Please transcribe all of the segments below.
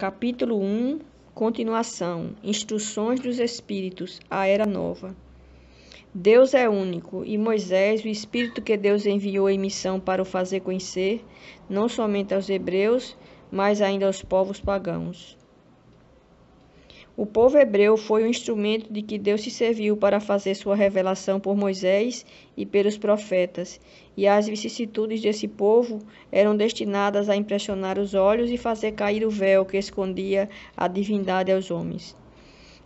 Capítulo 1, continuação, Instruções dos Espíritos, a Era Nova. Deus é único, e Moisés, o Espírito que Deus enviou em missão para o fazer conhecer, não somente aos hebreus, mas ainda aos povos pagãos. O povo hebreu foi o instrumento de que Deus se serviu para fazer sua revelação por Moisés e pelos profetas, e as vicissitudes desse povo eram destinadas a impressionar os olhos e fazer cair o véu que escondia a divindade aos homens.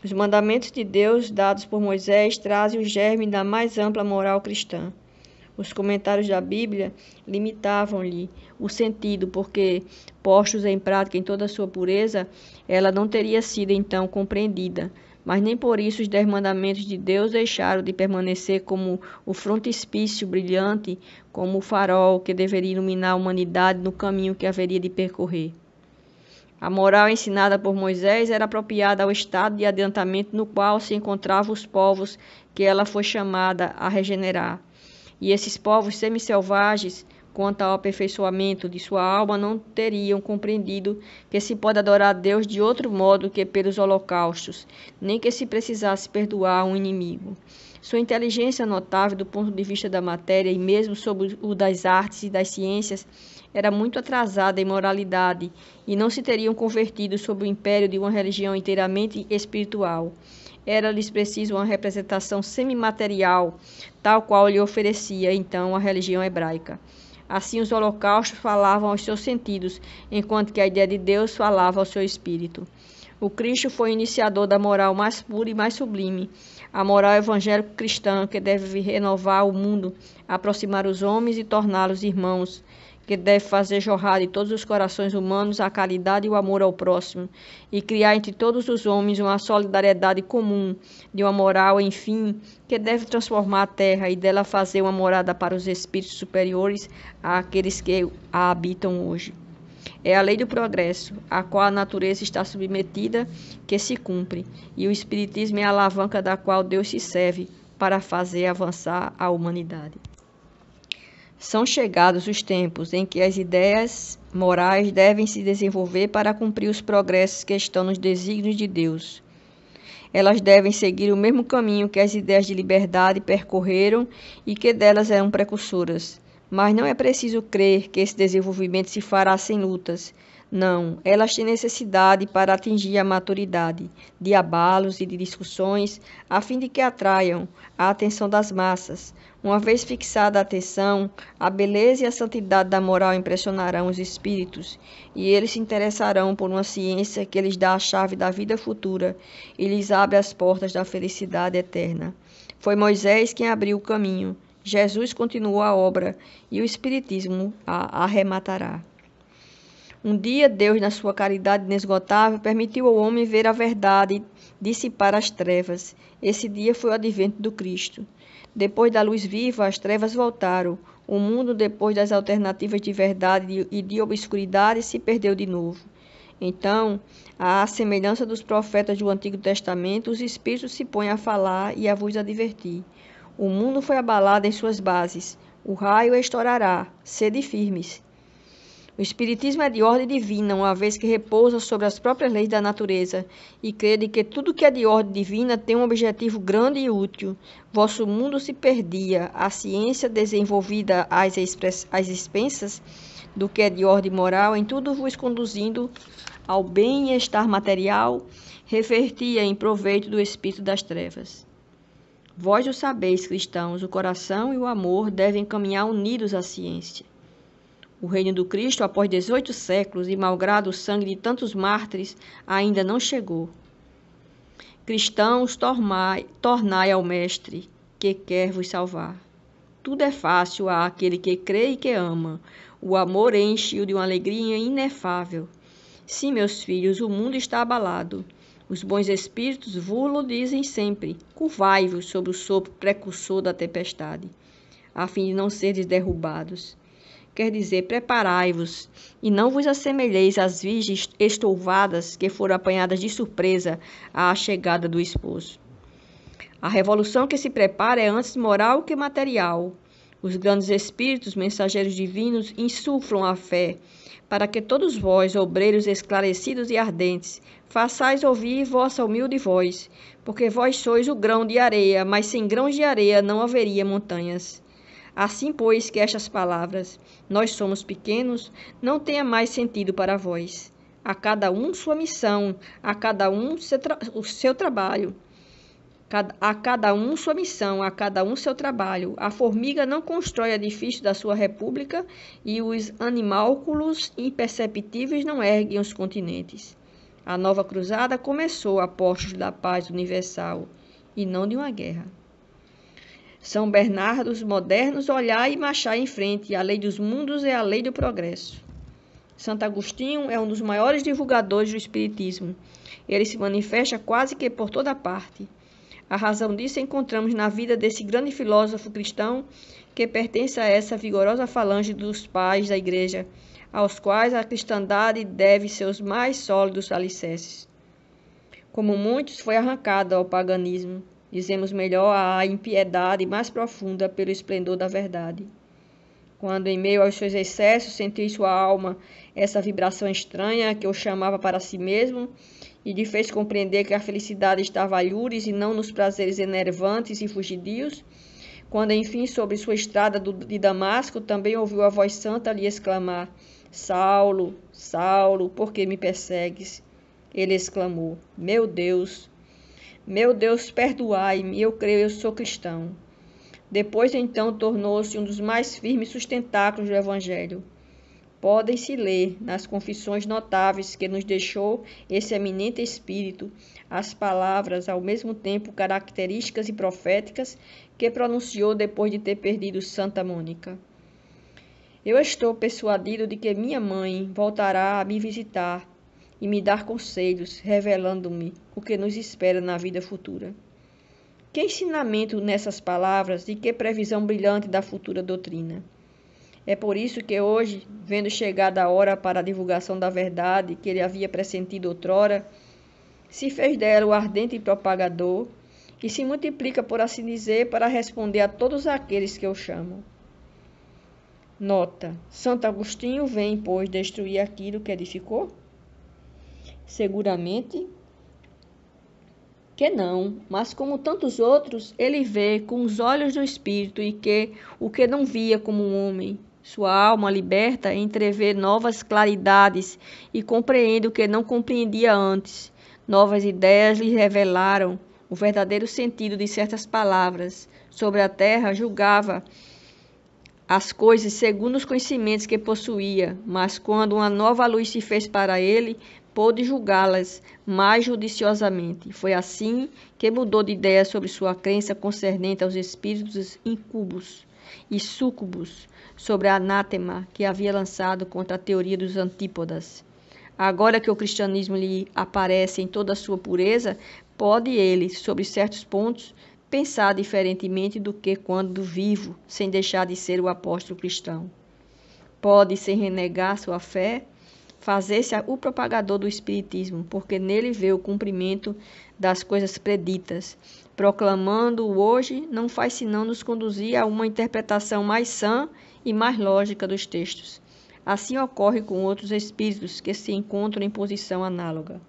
Os mandamentos de Deus dados por Moisés trazem o germe da mais ampla moral cristã. Os comentários da Bíblia limitavam-lhe o sentido, porque, postos em prática em toda a sua pureza, ela não teria sido então compreendida. Mas nem por isso os 10 mandamentos de Deus deixaram de permanecer como o frontispício brilhante, como o farol que deveria iluminar a humanidade no caminho que haveria de percorrer. A moral ensinada por Moisés era apropriada ao estado de adiantamento no qual se encontravam os povos que ela foi chamada a regenerar. E esses povos semi-selvagens, quanto ao aperfeiçoamento de sua alma, não teriam compreendido que se pode adorar a Deus de outro modo que pelos holocaustos, nem que se precisasse perdoar um inimigo. Sua inteligência notável do ponto de vista da matéria e mesmo sobre o das artes e das ciências era muito atrasada em moralidade e não se teriam convertido sob o império de uma religião inteiramente espiritual. Era-lhes preciso uma representação semimaterial, tal qual lhe oferecia então a religião hebraica. Assim os holocaustos falavam aos seus sentidos, enquanto que a ideia de Deus falava ao seu espírito. O Cristo foi o iniciador da moral mais pura e mais sublime, a moral evangélico-cristã que deve renovar o mundo, aproximar os homens e torná-los irmãos, que deve fazer jorrar de todos os corações humanos a caridade e o amor ao próximo, e criar entre todos os homens uma solidariedade comum, de uma moral, enfim, que deve transformar a terra e dela fazer uma morada para os espíritos superiores àqueles que a habitam hoje. É a lei do progresso, a qual a natureza está submetida, que se cumpre, e o espiritismo é a alavanca da qual Deus se serve para fazer avançar a humanidade. São chegados os tempos em que as ideias morais devem se desenvolver para cumprir os progressos que estão nos desígnios de Deus. Elas devem seguir o mesmo caminho que as ideias de liberdade percorreram e que delas eram precursoras. Mas não é preciso crer que esse desenvolvimento se fará sem lutas. Não, elas têm necessidade para atingir a maturidade, de abalos e de discussões, a fim de que atraiam a atenção das massas. Uma vez fixada a atenção, a beleza e a santidade da moral impressionarão os espíritos, e eles se interessarão por uma ciência que lhes dá a chave da vida futura e lhes abre as portas da felicidade eterna. Foi Moisés quem abriu o caminho. Jesus continuou a obra, e o Espiritismo a arrematará. Um dia, Deus, na sua caridade inesgotável, permitiu ao homem ver a verdade e dissipar as trevas. Esse dia foi o advento do Cristo. Depois da luz viva, as trevas voltaram. O mundo, depois das alternativas de verdade e de obscuridade, se perdeu de novo. Então, à semelhança dos profetas do Antigo Testamento, os Espíritos se põem a falar e a vos advertir. O mundo foi abalado em suas bases. O raio estourará. Sede firmes. O Espiritismo é de ordem divina, uma vez que repousa sobre as próprias leis da natureza, e crede que tudo que é de ordem divina tem um objetivo grande e útil. Vosso mundo se perdia, a ciência desenvolvida às expensas do que é de ordem moral, em tudo vos conduzindo ao bem-estar material, revertia em proveito do espírito das trevas. Vós o sabeis, cristãos, o coração e o amor devem caminhar unidos à ciência. O reino do Cristo, após 18 séculos, e malgrado o sangue de tantos mártires, ainda não chegou. Cristãos, tornai ao Mestre, que quer vos salvar. Tudo é fácil àquele que crê e que ama. O amor enche-o de uma alegria inefável. Sim, meus filhos, o mundo está abalado. Os bons espíritos vos-lo dizem sempre. Curvai-vos sob o sopro precursor da tempestade, a fim de não serdes derrubados. Quer dizer, preparai-vos, e não vos assemelheis às virgens estouvadas que foram apanhadas de surpresa à chegada do esposo. A revolução que se prepara é antes moral que material. Os grandes espíritos, mensageiros divinos, insuflam a fé, para que todos vós, obreiros esclarecidos e ardentes, façais ouvir vossa humilde voz, porque vós sois o grão de areia, mas sem grãos de areia não haveria montanhas. Assim, pois, que estas palavras, nós somos pequenos, não tenha mais sentido para vós. A cada um sua missão, a cada um o seu trabalho. A cada um sua missão, a cada um seu trabalho. A formiga não constrói edifício da sua república e os animálculos imperceptíveis não erguem os continentes. A nova cruzada começou a postos da paz universal e não de uma guerra. São Bernardos modernos, olhai e marchai em frente. A lei dos mundos é a lei do progresso. Santo Agostinho é um dos maiores divulgadores do espiritismo. Ele se manifesta quase que por toda parte. A razão disso encontramos na vida desse grande filósofo cristão que pertence a essa vigorosa falange dos pais da Igreja, aos quais a cristandade deve seus mais sólidos alicerces. Como muitos, foi arrancado ao paganismo, dizemos melhor à impiedade mais profunda pelo esplendor da verdade. Quando, em meio aos seus excessos, sentiu em sua alma essa vibração estranha que o chamava para si mesmo, e lhe fez compreender que a felicidade estava a lures e não nos prazeres enervantes e fugidios, quando, enfim, sobre sua estrada de Damasco, também ouviu a voz santa lhe exclamar: Saulo, Saulo, por que me persegues? Ele exclamou: Meu Deus, perdoai-me, eu creio, eu sou cristão. Depois, então, tornou-se um dos mais firmes sustentáculos do Evangelho. Podem-se ler, nas confissões notáveis que nos deixou esse eminente espírito, as palavras, ao mesmo tempo características e proféticas, que pronunciou depois de ter perdido Santa Mônica. Eu estou persuadido de que minha mãe voltará a me visitar e me dar conselhos, revelando-me o que nos espera na vida futura. Que ensinamento nessas palavras e que previsão brilhante da futura doutrina! É por isso que hoje, vendo chegada a hora para a divulgação da verdade que ele havia pressentido outrora, se fez dela o ardente propagador e se multiplica, por assim dizer, para responder a todos aqueles que o chamam. Nota: Santo Agostinho vem, pois, destruir aquilo que edificou? Seguramente que não, mas como tantos outros, ele vê com os olhos do espírito e que o que não via como um homem, sua alma liberta entrevê novas claridades e compreende o que não compreendia antes. Novas ideias lhe revelaram o verdadeiro sentido de certas palavras. Sobre a terra julgava as coisas segundo os conhecimentos que possuía, mas quando uma nova luz se fez para ele, pôde julgá-las mais judiciosamente. Foi assim que mudou de ideia sobre sua crença concernente aos espíritos incubos e súcubos, sobre a anátema que havia lançado contra a teoria dos antípodas. Agora que o cristianismo lhe aparece em toda a sua pureza, pode ele, sobre certos pontos, pensar diferentemente do que quando vivo, sem deixar de ser o apóstolo cristão. Pode, sem renegar sua fé, fazer-se o propagador do espiritismo, porque nele vê o cumprimento das coisas preditas. Proclamando-o hoje, não faz senão nos conduzir a uma interpretação mais sã e mais lógica dos textos. Assim ocorre com outros espíritos que se encontram em posição análoga.